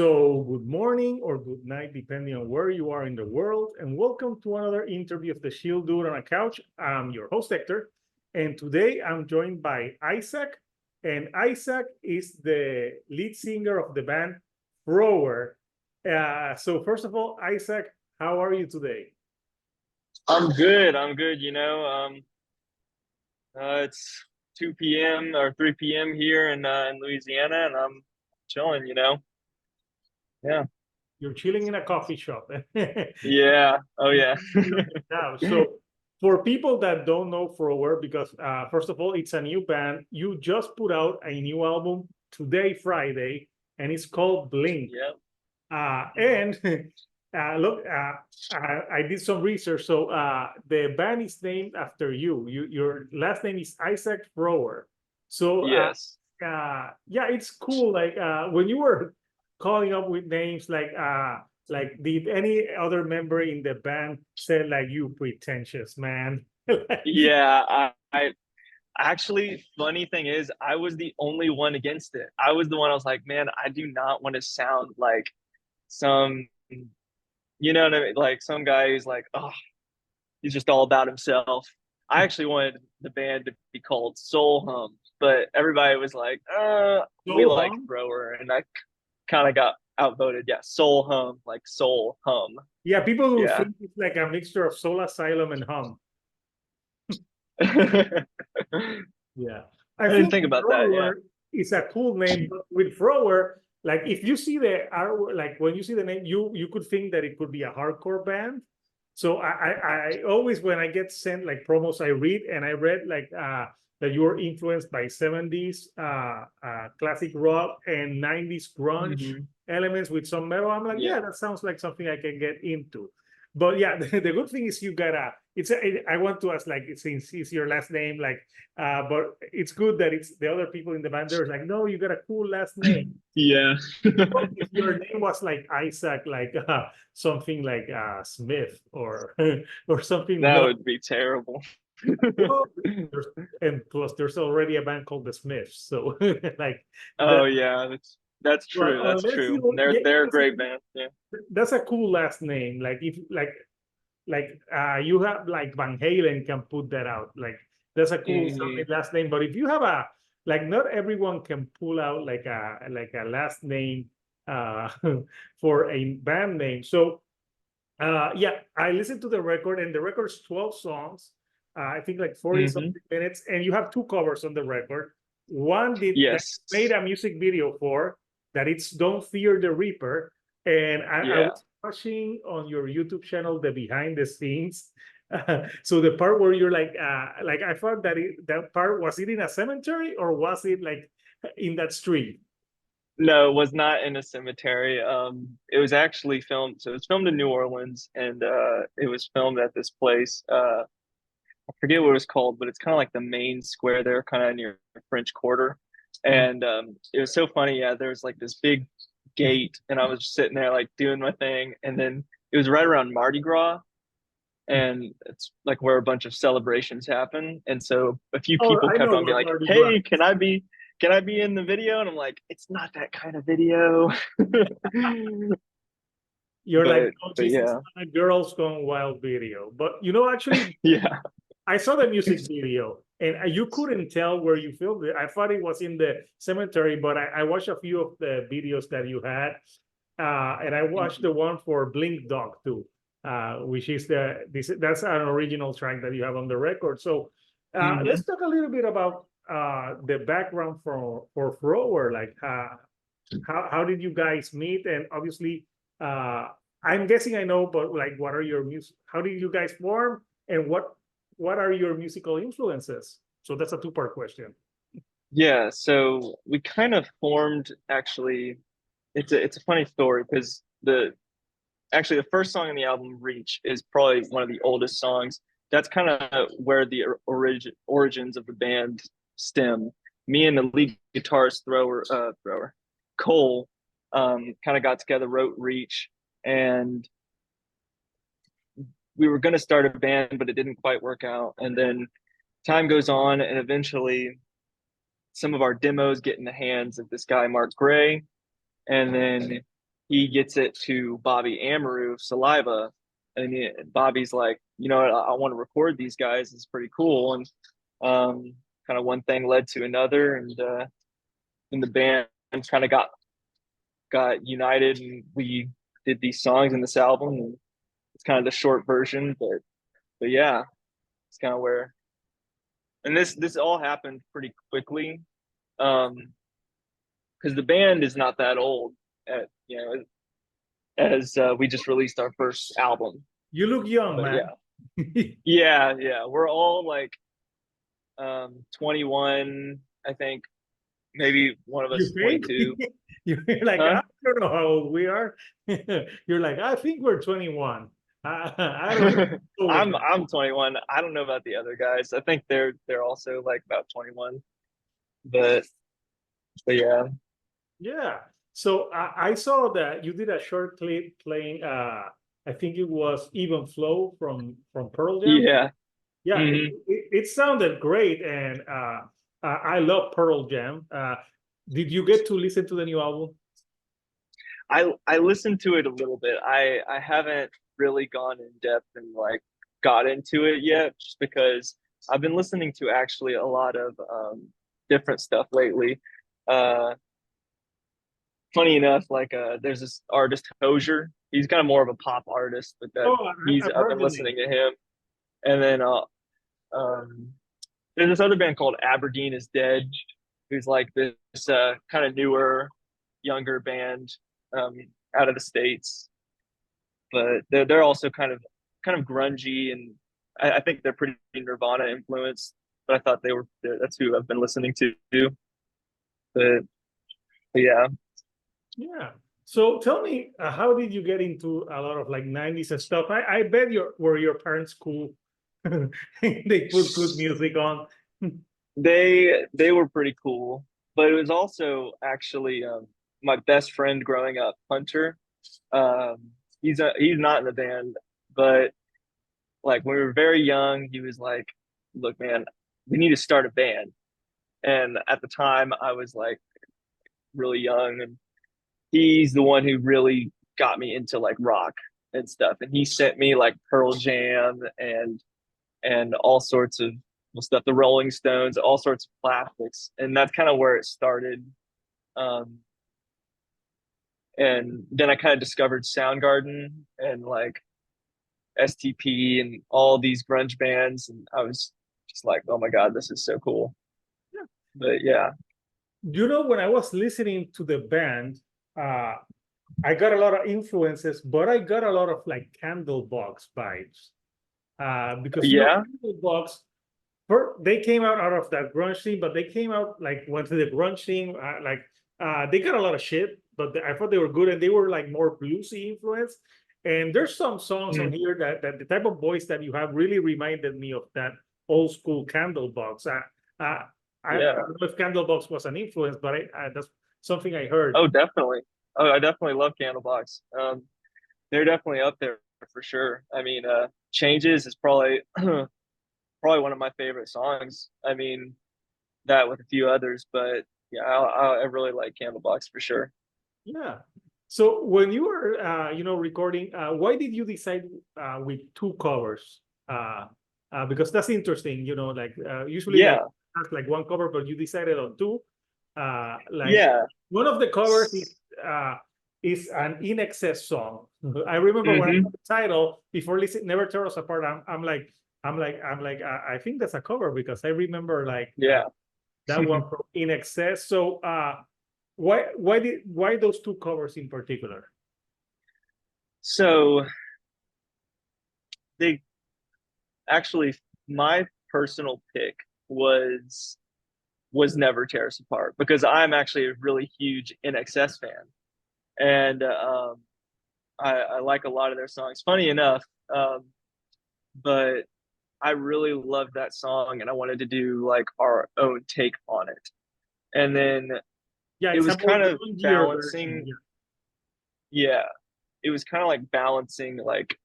So, good morning or good night, depending on where you are in the world, and welcome to another interview of the Shield Dude on a Couch. I'm your host, Hector, and today I'm joined by Isaac, and Isaac is the lead singer of the band Thrower. So, first of all, Isaac, how are you today? I'm good. I'm good. It's 2 p.m. or 3 p.m. here in Louisiana, and I'm chilling. Yeah. You're chilling in a coffee shop. Yeah. Oh yeah. Now, so for people that don't know Thrower, because first of all, it's a new band. You just put out a new album today, Friday, and it's called Blink. Yeah. And look, I did some research. So the band is named after you. Your last name is Isaac Thrower. So Yes. yeah, it's cool. Like when you were calling up with names, like did any other member in the band say like you pretentious man? Yeah. I actually, funny thing is, I was the only one against it. I was the one. I was like, man, I do not want to sound like some, you know what I mean? Like some guy who's like, oh, he's just all about himself. I actually wanted the band to be called Soul Hum, but everybody was like, we So like hum? Thrower, and I kind of got outvoted. Yeah, Soul Hum, like Soul Hum. Yeah, people who Yeah. think it's like a mixture of Soul Asylum and Hum. I Yeah. I feel didn't think about that. Yeah. Thrower is a cool name, but with Thrower, like if you see the artwork, like when you see the name, you could think that it could be a hardcore band. So I always when I get sent like promos, I read and I read like that you were influenced by 70s classic rock and 90s grunge Hmm. elements with some metal. I'm like, Yeah. yeah, that sounds like something I can get into. But yeah, the good thing is you got a it's a, I want to ask like since it's your last name, like but it's good that it's the other people in the band. They're like, no, you got a cool last name. Yeah. What if your name was like Isaac, like something like Smith or or something? That No, would be terrible. well, there's, and plus there's already a band called the Smiths, so like that. Oh yeah, that's Well, true. That's unless true. you, yeah, They're a great band. Yeah. that's a cool last name. Like if like you have like Van Halen can put that out. Like that's a cool Hmm. sounding last name. But if you have a like not everyone can pull out like a last name uh for a band name. So yeah, I listened to the record and the record's 12 songs. I think like 40 Hmm. something minutes, and you have two covers on the record. One did that made Yes. a music video for that it's Don't Fear the Reaper. And I Yeah. was watching on your YouTube channel the behind the scenes. So the part where you're like I thought that that part was it in a cemetery or was it like in that street? No, it was not in a cemetery. It was actually filmed. So it was filmed in New Orleans, and it was filmed at this place. I forget what it was called, but it's kind of like the main square there, kind of near French Quarter. And it was so funny. Yeah, there was like this big gate, and I was just sitting there like doing my thing, and then it was right around Mardi Gras, and it's like where a bunch of celebrations happen. And so a few Oh, people I kept know on being what like, Mardi Gras. "Hey, can I be in the video?" And I'm like, "It's not that kind of video." You're like, no, But this is yeah. not a girls gone wild video. But actually, Yeah. I saw the music video and you couldn't tell where you filmed it. I thought it was in the cemetery, but I watched a few of the videos that you had. And I watched the one for Blink Dog too, which is that's an original track that you have on the record. So Hmm. let's talk a little bit about the background for Thrower. Like, how did you guys meet? And obviously, uh, I'm guessing I know, but like, what are your music? How did you guys form? And what are your musical influences? So that's a two-part question. Yeah, so we kind of formed actually. It's a funny story because the first song on the album, Reach, is probably one of the oldest songs. That's kind of where the origins of the band stem. Me and the lead guitarist thrower Cole, kind of got together, wrote Reach, and we were going to start a band, but it didn't quite work out. And then time goes on, and eventually some of our demos get in the hands of this guy Mark Gray, and then he gets it to Bobby Amaru of Saliva, and Bobby's like, I want to record these guys. It's pretty cool, and kind of one thing led to another, and the band kind of got united, and we did these songs in this album. And it's kind of the short version, but yeah, it's kind of where, and this all happened pretty quickly, because the band is not that old. At as we just released our first album. You look young, But man. yeah, we're all like 21, I think. Maybe one of us You is think? 22. You're like, Huh? I don't know how old we are. You're like, I think we're 21. I don't know with that. I'm 21. I don't know about the other guys. I think they're also like about 21. But yeah. Yeah. So I saw that you did a short clip playing. I think it was Even Flow from Pearl Jam. Yeah. Yeah, hmm it sounded great, and I love Pearl Jam. Did you get to listen to the new album? I listened to it a little bit. I haven't really gone in depth and like got into it yet, just because I've been listening to actually a lot of different stuff lately. Uh, Funny enough, like there's this artist Hosier. He's kind of more of a pop artist, but that Oh, he's I've I've heard been the name. listening to him. And then um, there's this other band called Aberdeen is Dead, who's like this kind of newer, younger band um, out of the States, but they're also kind of grungy, and I think they're pretty Nirvana influenced. But I thought that's who I've been listening to. But, but yeah, Yeah. So tell me, how did you get into a lot of like 90s and stuff? I bet were your parents cool? They put good music on. they were pretty cool. But it was also actually my best friend growing up, Hunter. Um, he's not in the band, but like when we were very young, he was like, "Look, man, we need to start a band." And at the time, I was like really young, and he's the one who really got me into like rock and stuff. And he sent me like Pearl Jam and all sorts of stuff, the Rolling Stones, all sorts of classics, and that's kind of where it started. Um, and then I kind of discovered Soundgarden and like STP and all these grunge bands, and I was just like, oh my god, this is so cool. Yeah. But yeah, You know, when I was listening to the band, uh, I got a lot of influences, but I got a lot of like Candlebox vibes. Because yeah, Candlebox, they came out of that grunge scene, but they came out like went to the grunge scene. They got a lot of shit, but I thought they were good, and they were like more bluesy influence. And there's some songs on mm, here that the type of voice that you have really reminded me of that old school Candlebox. Uh, I yeah. don't know if Candlebox was an influence, but that's something I heard. Oh, definitely. Oh, I definitely love Candlebox. They're definitely up there for sure. I mean, Changes is probably probably one of my favorite songs. I mean, that with a few others, but yeah, I really like Candlebox for sure. Yeah. So when you were, recording, why did you decide with two covers? Because that's interesting. Usually, like Yeah, that's like one cover, but you decided on two. Like yeah. one of the covers is an In Excess song. I remember when I hmm saw the title before listening, Never Tear Us Apart. I think that's a cover because I remember like Yeah. that one from In Excess. So why those two covers in particular? So they actually, my personal pick was Never Tear Us Apart, because I'm actually a really huge NXS fan, and I like a lot of their songs. Funny enough, um, but I really loved that song, and I wanted to do like our own take on it. And then Yeah, it it's was a more kind of grungier version. balancing, yeah, it was kind of like balancing like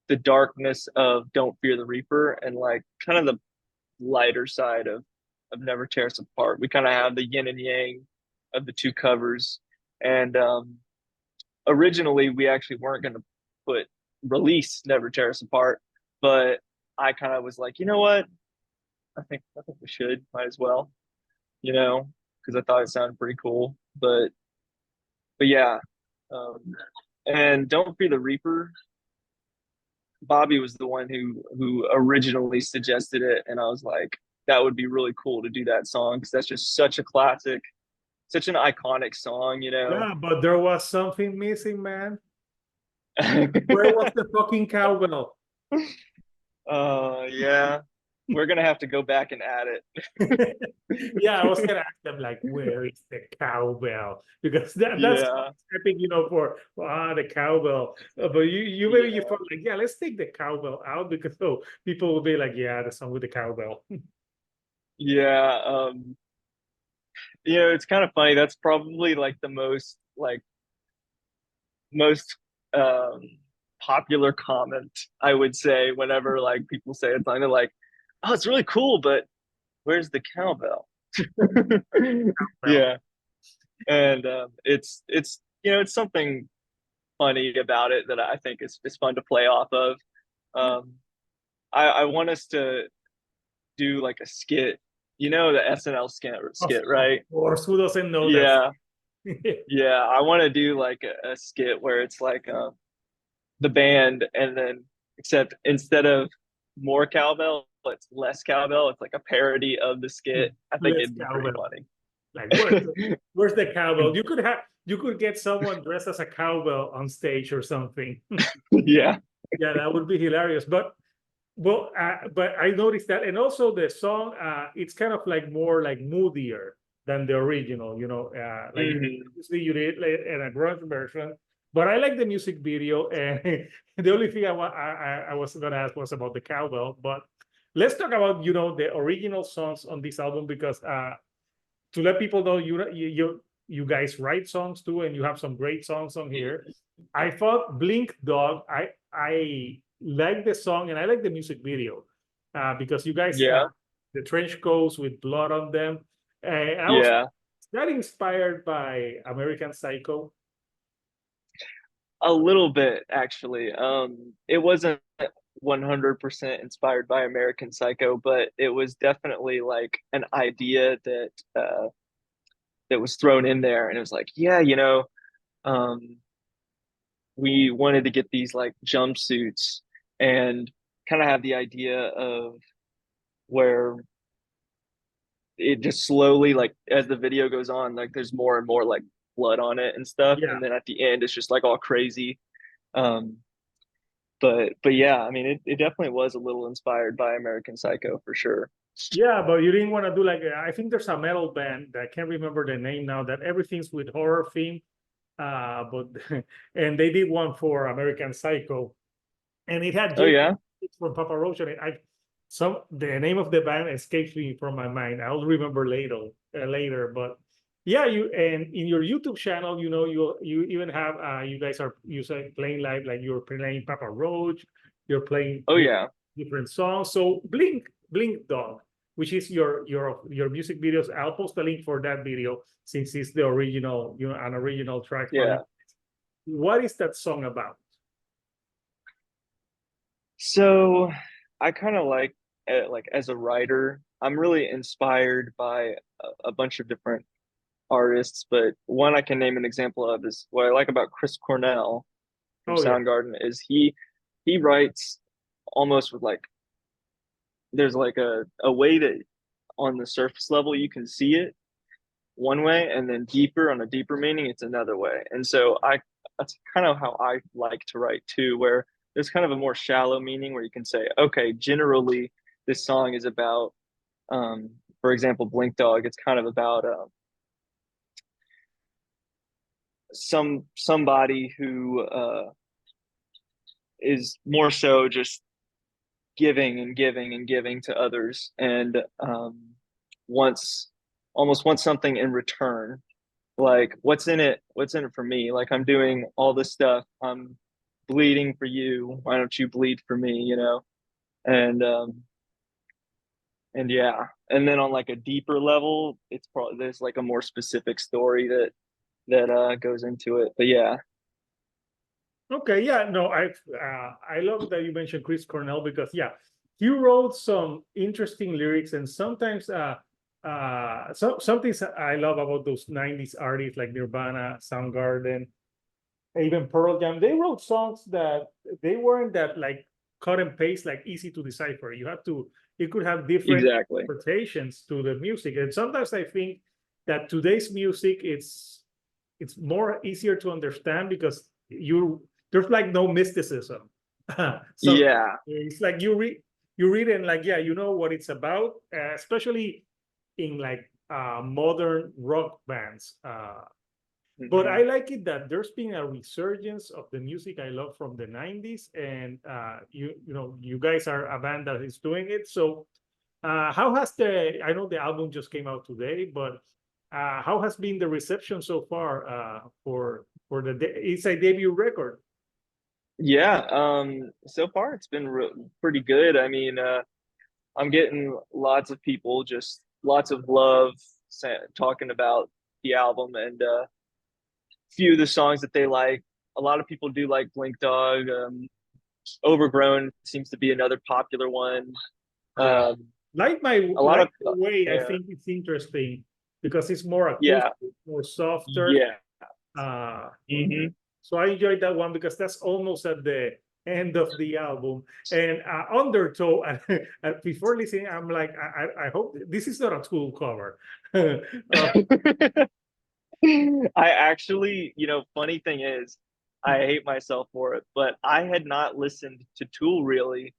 the darkness of Don't Fear the Reaper and like kind of the lighter side of Never Tear Us Apart. We kind of have the yin and yang of the two covers, and originally we actually weren't going to put release Never Tear Us Apart, but I kind of was like, you know what? I think we should, might as well, you know, because I thought it sounded pretty cool. But yeah, um, and Don't Fear the Reaper. Bobby was the one who originally suggested it, and I was like, that would be really cool to do that song because that's just such a classic, such an iconic song, you know. Yeah, but there was something missing, man. Where was the fucking cowbell? Yeah, we're gonna have to go back and add it. Yeah, I was gonna ask them like, where is the cowbell? Because that's Yeah, epic, for the cowbell. But you maybe you yeah, felt like, yeah, let's take the cowbell out because people will be like, yeah, the song with the cowbell. yeah. It's kind of funny. That's probably like the most um popular comment I would say whenever like people say it's kind of like, oh, it's really cool, but where's the cowbell? Well, Yeah, and it's it's something funny about it that I think is fun to play off of. Um, I want us to do like a skit, the SNL skit, of right? course, who doesn't know that? Yeah, yeah. I want to do like a skit where it's like the band, and then except instead of more cowbell, it's less cowbell. It's like a parody of the skit. I think Let's it'd be pretty cowbell. funny. Like, where's the cowbell? You could get someone dressed as a cowbell on stage or something. Yeah, Yeah, that would be hilarious. But I noticed that, and also the song, it's kind of like more like moodier than the original. Like hmm obviously you did like, in a grunge version, but I like the music video. And the only thing I was gonna ask was about the cowbell. But let's talk about the original songs on this album because to let people know you guys write songs too, and you have some great songs on here. I thought Blink Dog, I like the song and I like the music video because you guys yeah, the trench coats with blood on them. And I was yeah. that inspired by American Psycho. A little bit actually. It wasn't 100% inspired by American Psycho, but it was definitely like an idea that was thrown in there, and it was like, yeah, um, we wanted to get these like jumpsuits and kind of have the idea of where it just slowly, like as the video goes on, like there's more and more like blood on it and stuff, Yeah. and then at the end it's just like all crazy. Um, but yeah, I mean, it definitely was a little inspired by American Psycho for sure. Yeah, but you didn't want to do like I think there's a metal band that I can't remember the name now that everything's with horror theme. But and they did one for American Psycho, and it had Oh Jake yeah, from Papa Roach, and the name of the band escapes me from my mind. I'll remember later. But yeah, you and in your YouTube channel, you even have you guys are you say playing live, like you're playing Papa Roach, you're playing oh yeah, different songs. So Blink Dog, which is your music videos. I'll post a link for that video since it's the original, an original track for you. yeah. What is that song about? So I kind of like as a writer, I'm really inspired by a bunch of different artists, but one I can name an example of is what I like about Chris Cornell from Oh yeah, Soundgarden is he writes almost with like there's like a way that on the surface level you can see it one way, and then deeper on a deeper meaning it's another way. And so I that's kind of how I like to write too, where there's kind of a more shallow meaning where you can say, okay, generally this song is about for example, Blink Dog, it's kind of about somebody who is more so just giving and giving and giving to others, and wants almost wants something in return. Like, what's in it for me? Like, I'm doing all this stuff, I'm bleeding for you, why don't you bleed for me, and yeah, and then on like a deeper level it's probably there's like a more specific story that goes into it. But yeah, Okay, yeah, no, I love that you mentioned Chris Cornell because yeah, he wrote some interesting lyrics and sometimes some things I love about those 90s artists like Nirvana, Soundgarden, even Pearl Jam, they wrote songs that they weren't that like cut and paste, like easy to decipher. You could have different Exactly. interpretations to the music. And sometimes I think that today's music it's more easier to understand because there's like no mysticism. So Yeah. it's like you read and like yeah, you know what it's about, especially in like modern rock bands. But Hmm. I like it that there's been a resurgence of the music I love from the 90s, and you know you guys are a band that is doing it. So how has the I know the album just came out today, but how has been the reception so far for it's a debut record? Yeah. So far it's been pretty good. I mean, I'm getting lots of people, just lots of love, talking about the album and few of the songs that they like. A lot of people do like Blink Dog. Overgrown seems to be another popular one. Yeah, Um, a lot like of the way I yeah, think it's interesting because it's more yeah, acoustic, more softer. yeah. Uh, Hmm. So I enjoyed that one because that's almost at the end of the album. And Undertow, before listening, I'm like, I hope this is not a Tool cover. I actually, funny thing is, I hate myself for it, but I had not listened to Tool really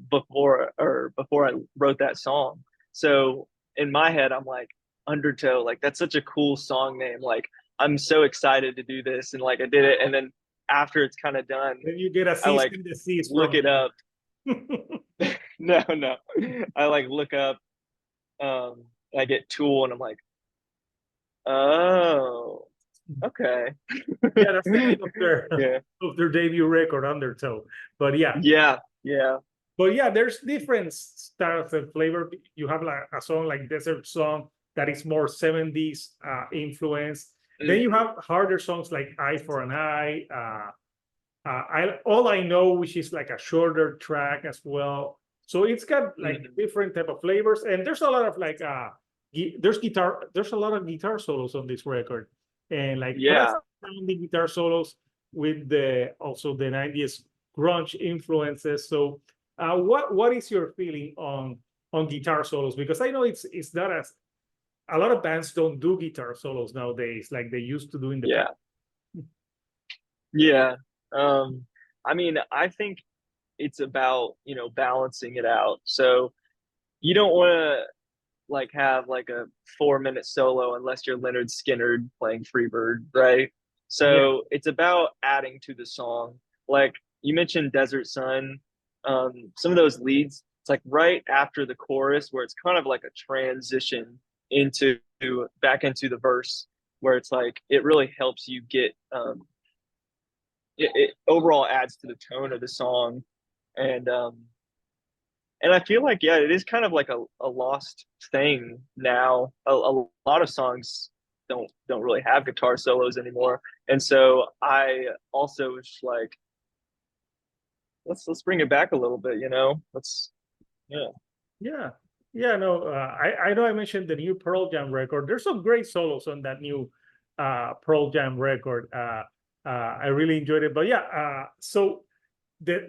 before I wrote that song. So in my head, I'm like, Undertow, like that's such a cool song name. Like I'm so excited to do this, and like I did it, and then after it's kind of done, Then you get a I cease like and desist look from it them. up. No, no, I like look up. I get Tool, and I'm like, oh, okay. Yeah, that's the name Yeah. of their debut record, Undertow. But yeah, Yeah. Yeah. but yeah, there's different styles and flavor. You have like a song like Desert Song that is more 70s influence. Then you Hmm. have harder songs like Eye for an Eye, I all I know, which is like a shorter track as well. So it's got like Hmm. different type of flavors, and there's a lot of like there's a lot of guitar solos on this record, and like Yeah. classic sounding guitar solos with the also the 90s grunge influences. So what is your feeling on guitar solos? Because I know it's not as a lot of bands don't do guitar solos nowadays like they used to do in the past. Yeah. Yeah. Um, I mean, I think it's about, balancing it out. So you don't want to like have like a 4 minute solo unless you're Leonard Skinner playing Freebird, right? Yeah, So it's about adding to the song. Like you mentioned Desert Sun, some of those leads, it's like right after the chorus where it's kind of like a transition into back into the verse where it's like it really helps you get it overall adds to the tone of the song. And um and I feel like, yeah, it is kind of like a lost thing now. A lot of songs don't really have guitar solos anymore. And so I also was like, let's bring it back a little bit, Let's yeah. yeah, yeah. No, I know I mentioned the new Pearl Jam record. There's some great solos on that new Pearl Jam record. I really enjoyed it. But yeah, so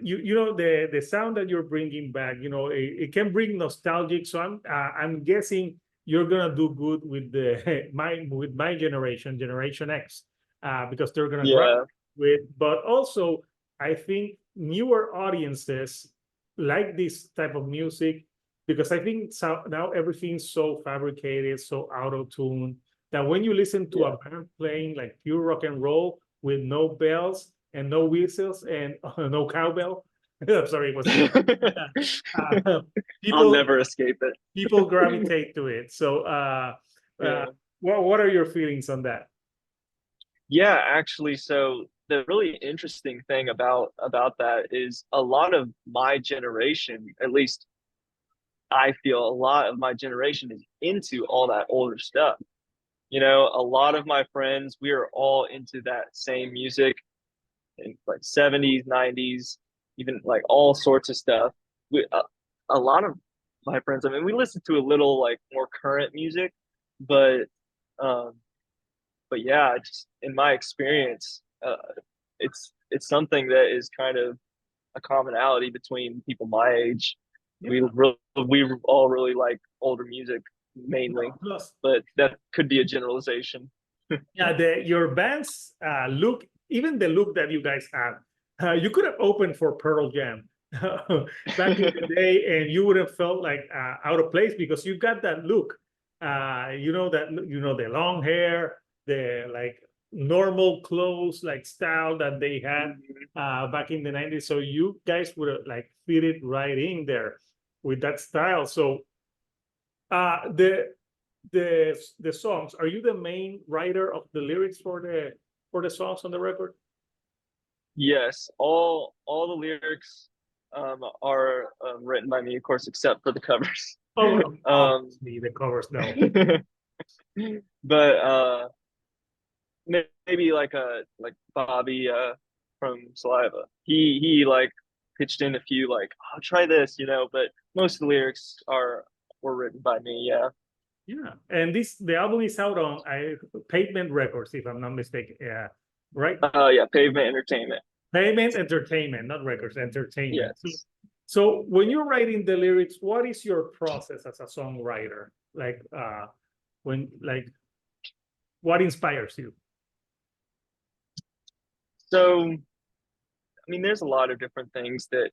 you know the sound that you're bringing back, it can bring nostalgic. So I'm guessing you're gonna do good with the my generation, Generation X, because they're gonna grab Yeah. with. But also, I think newer audiences like this type of music because I think so, now everything's so fabricated, so auto tuned that when you listen to Yeah. a band playing like pure rock and roll with no bells and no whistles and no cowbell, I'm sorry, it was uh, I'll people never escape it. people gravitate to it. So, Yeah. what are your feelings on that? Yeah, actually, so the really interesting thing about that is a lot of my generation, at least I feel a lot of my generation is into all that older stuff. A lot of my friends, we are all into that same music. in like 70s, 90s, even like all sorts of stuff. A lot of my friends, I mean, we listen to a little like more current music, but um, but yeah, just in my experience, it's something that is kind of a commonality between people my age. Yeah. We all really like older music mainly, Plus, but that could be a generalization. yeah, your band's look, even the look that you guys have, you could have opened for Pearl Jam back in the day, and you would have felt like out of place because you got that look. The long hair, the like normal clothes, like style that they had back in the 90s. So you guys would have like fit it right in there with that style. So the songs, are you the main writer of the lyrics for the songs on the record? Yes, all the lyrics are written by me, of course, except for the covers. Oh no, um, obviously the covers, no. but maybe like Bobby from Saliva. He like pitched in a few like, I'll try this, but most of the lyrics are were written by me. Yeah. Yeah, and the album is out on Pavement Records, if I'm not mistaken. Yeah, right. Yeah, Pavement Entertainment. Pavement Entertainment, not records, entertainment. Yes. So when you're writing the lyrics, what is your process as a songwriter? Like what inspires you? So, I mean, there's a lot of different things that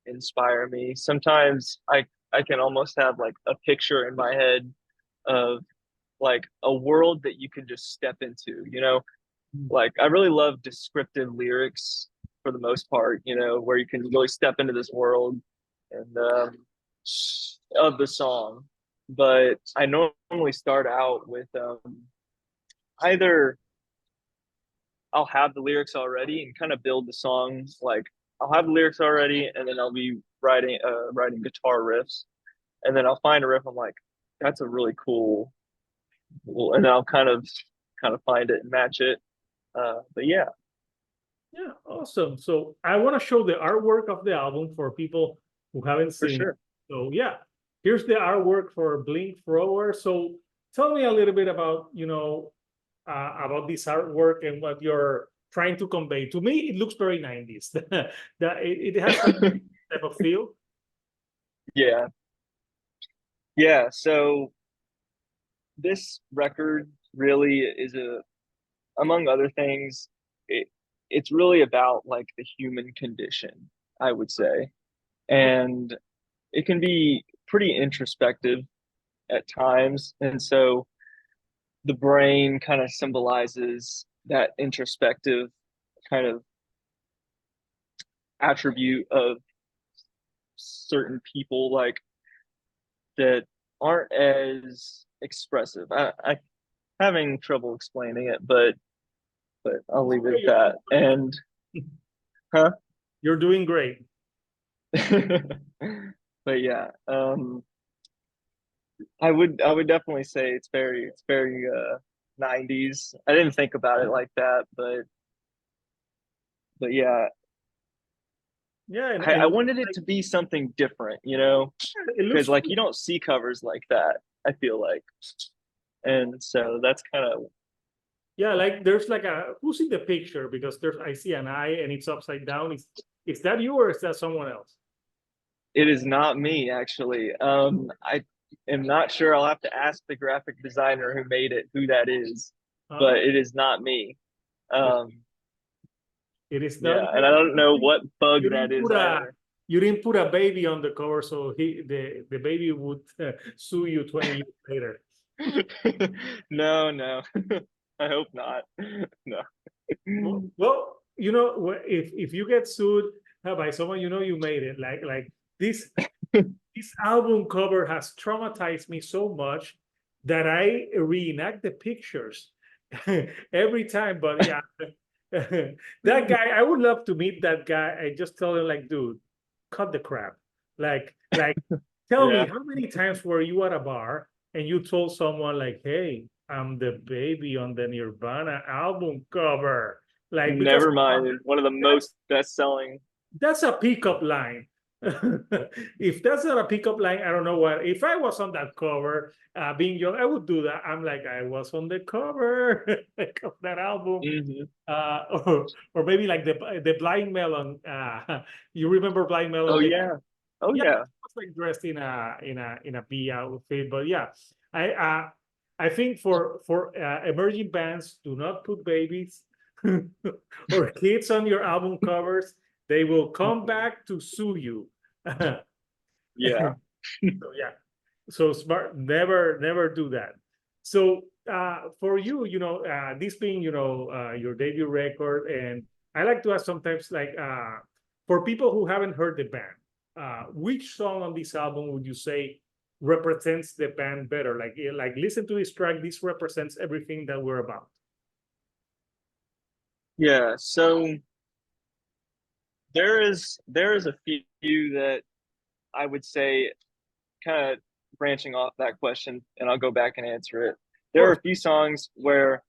inspire me. Sometimes I can almost have like a picture in my head of like a world that you can just step into. Like I really love descriptive lyrics for the most part, where you can really step into this world and of the song. But I normally start out with either I'll have the lyrics already and kind of build the song. Like I'll have the lyrics already, and then I'll be writing guitar riffs, and then I'll find a riff. I'm like, that's a really cool, and then I'll kind of find it and match it. But yeah, Yeah, awesome. So I want to show the artwork of the album for people who haven't for seen it. sure. So yeah, here's the artwork for Blink Thrower. So tell me a little bit about about this artwork and what you're trying to convey. To me, it looks very 90s. It has that type of feel. Yeah, yeah. So this record really is among other things, it's really about like the human condition, I would say, and it can be pretty introspective at times, and so the brain kind of symbolizes that introspective kind of attribute of certain people like that aren't as expressive. I having trouble explaining it, but I'll leave it at that. And huh? You're doing great. But yeah, I would definitely say it's very 90s. I didn't think about it like that, but yeah, Yeah, I wanted it to be something different, it because looks like cool. you don't see covers like that, I feel like. And so that's kind of Yeah, like there's like who's in the picture because I see an eye and it's upside down. Is that you or is that someone else? it is not me actually. I am not sure. I'll have to ask the graphic designer who made it who that is, but Uh, it is not me. it, Um, it is not yeah, and I you. don't know what bug You that didn't is put a either. you didn't put a baby on the cover, so the baby would sue you 20 years later. No, no. I hope not. No. Well, if you get sued by someone, you made it. Like this this album cover has traumatized me so much that I reenact the pictures every time. But yeah, that guy, I would love to meet that guy. I just tell him like, dude, cut the crap. Like, tell me Yeah. how many times were you at a bar and you told someone like, hey, I'm the baby on the Nirvana album cover. Like because Never mind. One of the that's most best-selling. that's a pickup line. If that's not a pickup line, I don't know what. If I was on that cover, being young, I would do that. I'm like, I was on the cover of that album, Hmm. or maybe like the Blind Melon. You remember Blind Oh Melon? yeah. Oh Yeah, yeah. I was like dressed in a bee outfit, but yeah, I uh, I think for emerging bands, do not put babies or kids on your album covers. They will come Mhm. back to sue you. So Yeah. yeah, so smart. Never do that. So for you, this being your debut record, and I like to ask sometimes like for people who haven't heard the band, which song on this album would you say represents the band better? Like listen to this track. This represents everything that we're about. Yeah. So there is a few that I would say, kind of branching off that question, and I'll go back and answer it. Of There are course. a few songs where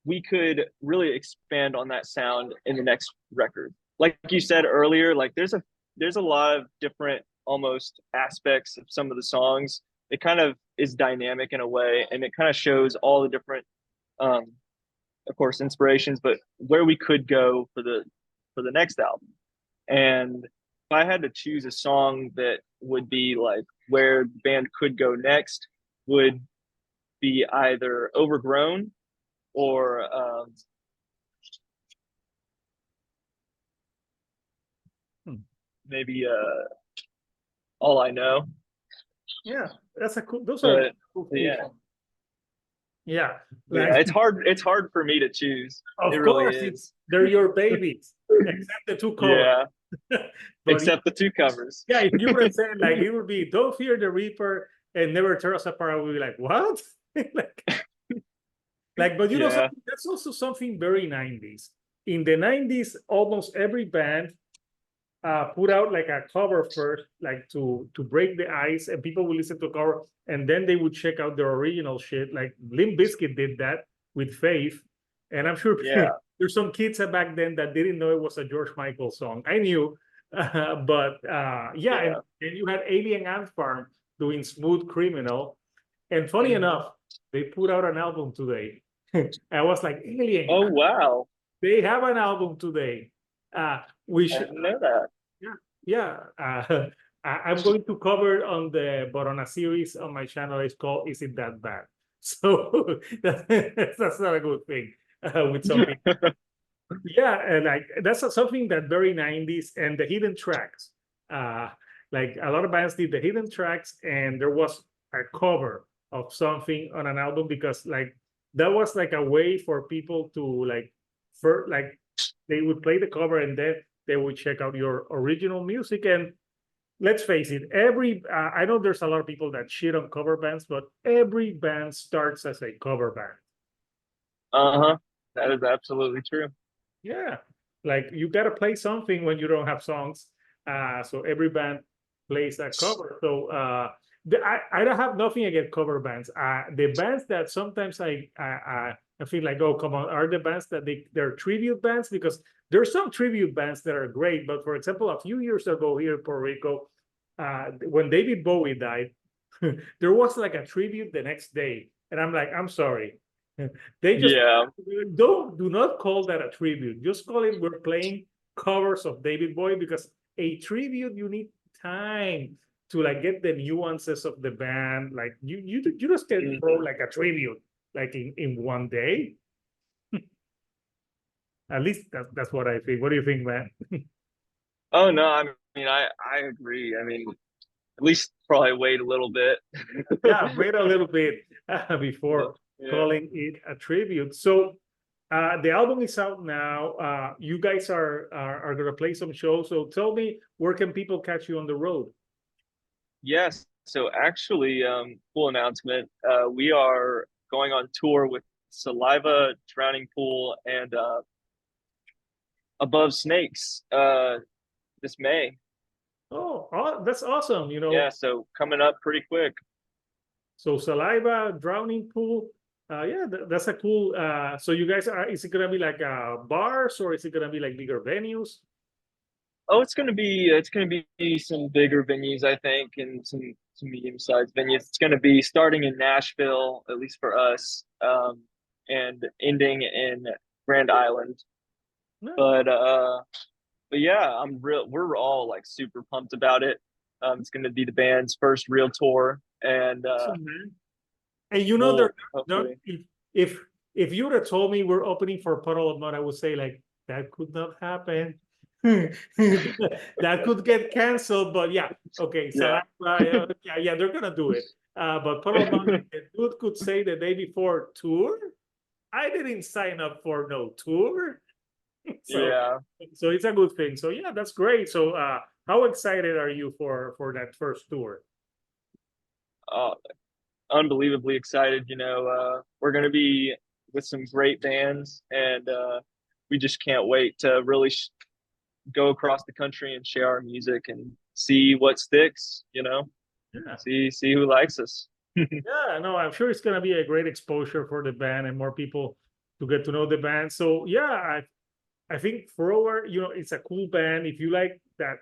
we could really expand on that sound in the next record. Like you said earlier, like there's a lot of different almost aspects of some of the songs. It kind of is dynamic in a way, and it kind of shows all the different, um, of course, inspirations, but where we could go for the next album. And if I had to choose a song that would be like where the band could go next, would be either Overgrown or Hmm. maybe All I Know. Yeah, that's a cool. Those are But cool few yeah, songs. Yeah, yeah, like it's hard for me to choose. It of really course is. they're your babies, except the two covers. Yeah, But except the two covers. yeah, if you would have said like it would be "Don't Fear the Reaper" and "Never Tear Us Apart," I would be like, "What?" But Yeah. something, that's also something very 90s. In the 90s, almost every band put out like a cover first, like to break the ice, and people would listen to a cover, and then they would check out their original shit. Like Limp Bizkit did that with Faith, and I'm sure Yeah. there's some kids back then that didn't know it was a George Michael song. I knew, but yeah, and, Yeah. and you had Alien Ant Farm doing Smooth Criminal, and funny Mhm. enough, they put out an album today. I was like, Alien, Oh wow. they have an album today. We I should, didn't know that. yeah, yeah. I'm going to cover it but on a series on my channel. It's called "Is It That Bad?" So that's not a good thing with some people. Yeah, and like that's something that very 90s and the hidden tracks. Uh, like a lot of bands did the hidden tracks, and there was a cover of something on an album because like that was like a way for people to like they would play the cover and then they would check out your original music. And let's face it, I know there's a lot of people that shit on cover bands, but every band starts as a cover band. Uh-huh. That is absolutely true. Yeah, like you gotta play something when you don't have songs. So every band plays a cover. So I don't have nothing against cover bands. The bands that sometimes I feel like, oh come on, are the bands that they're tribute bands, because there's some tribute bands that are great. But for example, a few years ago here in Puerto Rico, when David Bowie died, there was like a tribute the next day, and I'm like, I'm sorry. They just Yeah. do not call that a tribute. Just call it we're playing covers of David Bowie, because a tribute you need time to like get the nuances of the band. Like you just can throw Mhm. like a tribute like in one day. At least that's what I think. What do you think, man? Oh no, I mean I agree. I mean, at least probably wait a little bit. Yeah, wait a little bit before Yeah. calling it a tribute. So the album is out now. You guys are gonna play some shows. So tell me, where can people catch you on the road? Yes. So actually, cool announcement. We are going on tour with Saliva, Drowning Pool, and Above Snakes this May. That's awesome. Yeah, so coming up pretty quick. So Saliva, Drowning Pool, Yeah, that's a cool. So you guys are, is it gonna be like bars or is it gonna be like bigger venues? Oh, it's gonna be some bigger venues, I think, and some medium-sized venues. It's gonna be starting in Nashville, at least for us, and ending in Grand Island. No, But uh, but yeah, I'm real. We're all like super pumped about it. It's gonna be the band's first real tour, and awesome, man. And you know, we'll there, hopefully. if if you would have told me we're opening for Puddle of Mud, I would say like that could not happen. That could get canceled, but yeah, okay. So Yeah. yeah, they're gonna do it. But Puddle of Mud, like the dude could say the day before tour, I didn't sign up for no tour. So Yeah. so it's a good thing. So yeah, that's great. So how excited are you for that first tour? Uh, Unbelievably excited. We're going to be with some great bands, and we just can't wait to really go across the country and share our music and see what sticks. Yeah. See who likes us. Yeah, no, I'm sure it's gonna be a great exposure for the band and more people to get to know the band. So yeah, I think Thrower, it's a cool band. If you like that,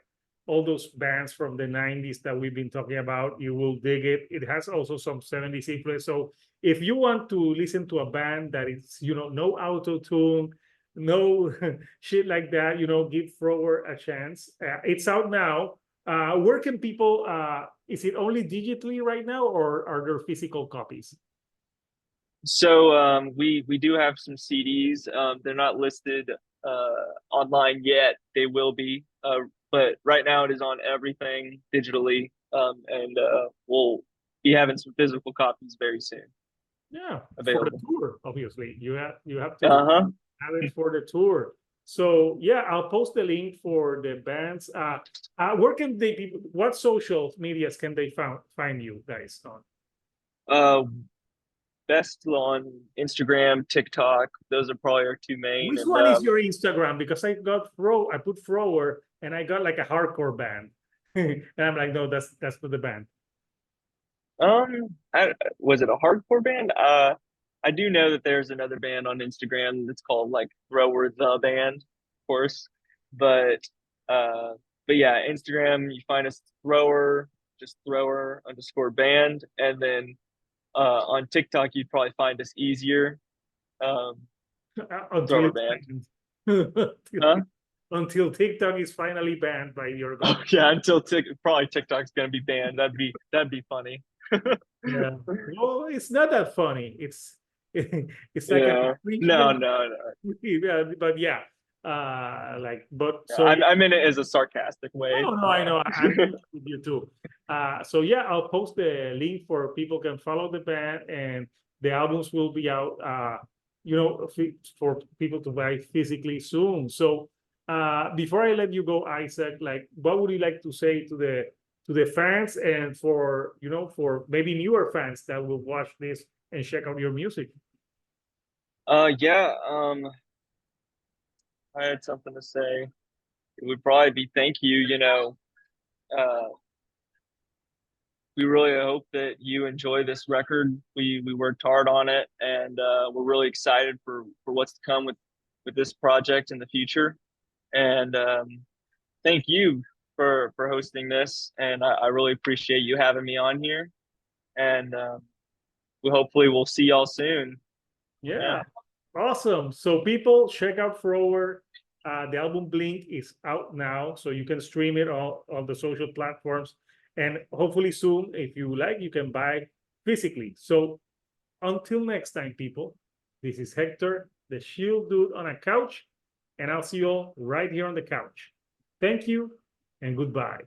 all those bands from the 90s that we've been talking about, you will dig it. It has also some 70s influence. So if you want to listen to a band that is, no auto tune, no shit like that, give Thrower a chance. It's out now. Where can people, is it only digitally right now or are there physical copies? So we do have some CDs. They're not listed online yet. They will be, but right now it is on everything digitally, and we'll be having some physical copies very soon Yeah, for the available. tour, obviously. You have to Uh-huh. have it for the tour. So yeah, I'll post the link for the bands. Where can they be? What social medias can they find you guys on? Uh, Best on Instagram, TikTok. Those are probably our two main. Which And one is your Instagram? Because I put Thrower and I got like a hardcore band. And I'm like, no, that's for the band. was it a hardcore band? I do know that there's another band on Instagram that's called like Thrower the Band, of course. But uh, but yeah, Instagram you find us Thrower, just Thrower underscore band, and then on TikTok you'd probably find us easier, um, Until Thrower it's Band. banned. Huh? Until TikTok is finally banned by your Oh government. yeah, until probably TikTok's gonna be banned. That'd be funny. Yeah. Well, it's not that funny. It's like an Yeah. No, infringement. no, no. Yeah, but yeah. But Yeah, so I meant it as a sarcastic way. no, no, I No. know. I'm with you too. So yeah, I'll post the link for people can follow the band and the albums will be out for people to buy physically soon. So before I let you go, Isaac, like what would you like to say to the fans and for maybe newer fans that will watch this and check out your music? Yeah, I had something to say. It would probably be thank you, uh, we really hope that you enjoy this record. We worked hard on it, and we're really excited for what's to come with this project in the future. And thank you for hosting this, and I really appreciate you having me on here. And we hopefully we'll see y'all soon. Yeah. Yeah, awesome. So people check out Thrower. The album Blink is out now, so you can stream it on the social platforms. And hopefully soon, if you like, you can buy physically. So until next time, people, this is Hector, the Shield Dude on a couch, and I'll see you all right here on the couch. Thank you and goodbye.